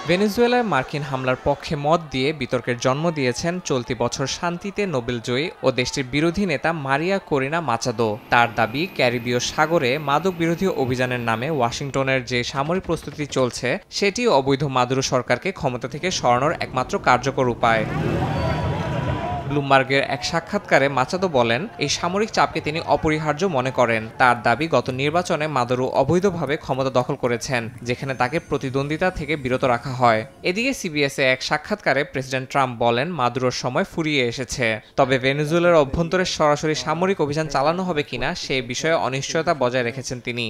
ভেনেজুয়েলায় মার্কিন হামলার পক্ষে মত দিয়ে বিতর্কের জন্ম দিয়েছেন চলতি বছর শান্তিতে নোবেলজয়ী ও দেশটির বিরোধী নেতা মারিয়া করিনা মাচাদো। তার দাবি, ক্যারিবীয় সাগরে মাদক বিরোধী অভিযানের নামে ওয়াশিংটনের যে সামরিক প্রস্তুতি চলছে সেটি অবৈধ মাদুরো সরকারকে ক্ষমতা থেকে সরানোর একমাত্র কার্যকর উপায়। ব্লুমবার্গের এক সাক্ষাৎকারে মাচাদো বলেন, এই সামরিক চাপকে তিনি অপরিহার্য মনে করেন। তার দাবি, গত নির্বাচনে মাদুরো অবৈধভাবে ক্ষমতা দখল করেছেন, যেখানে তাকে প্রতিদ্বন্দ্বিতা থেকে বিরত রাখা হয়। এদিকে সিবিএসে এক সাক্ষাৎকারে প্রেসিডেন্ট ট্রাম্প বলেন, মাদুরোর সময় ফুরিয়ে এসেছে। তবে ভেনেজুয়েলার অভ্যন্তরে সরাসরি সামরিক অভিযান চালানো হবে কিনা সে বিষয়ে অনিশ্চয়তা বজায় রেখেছেন তিনি।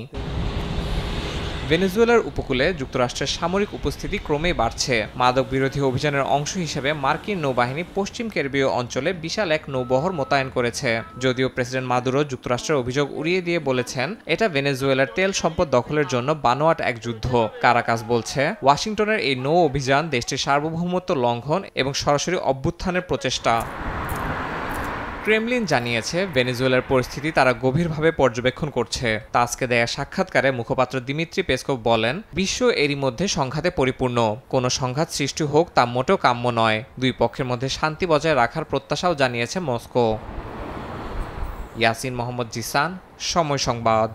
ভেনেজুয়েলার উপকূলে যুক্তরাষ্ট্রের সামরিক উপস্থিতি ক্রমেই বাড়ছে। মাদক বিরোধী অভিযানের অংশ হিসেবে মার্কিন নৌবাহিনী পশ্চিম ক্যারিবীয় অঞ্চলে বিশাল এক নৌবহর মোতায়েন করেছে। যদিও প্রেসিডেন্ট মাদুরো যুক্তরাষ্ট্রের অভিযোগ উড়িয়ে দিয়ে বলেছেন, এটা ভেনেজুয়েলার তেল সম্পদ দখলের জন্য বানোয়াট এক যুদ্ধ। কারাকাস বলছে, ওয়াশিংটনের এই নৌ অভিযান দেশটির সার্বভৌমত্ব লঙ্ঘন এবং সরাসরি অভ্যুত্থানের প্রচেষ্টা। ক্রেমলিন জানিয়েছে, ভেনেজুয়েলার পরিস্থিতি তারা গভীরভাবে পর্যবেক্ষণ করছে। তা আজকে দেয়া সাক্ষাৎকারে মুখপাত্র দিমিত্রি পেসকভ বলেন, বিশ্ব এরই মধ্যে সংঘাতে পরিপূর্ণ। কোনো সংঘাত সৃষ্টি হোক তা মোটেও কাম্য নয়। দুই পক্ষের মধ্যে শান্তি বজায় রাখার প্রত্যাশাও জানিয়েছে মস্কো। ইয়াসিন মোহাম্মদ জিসান, সময় সংবাদ।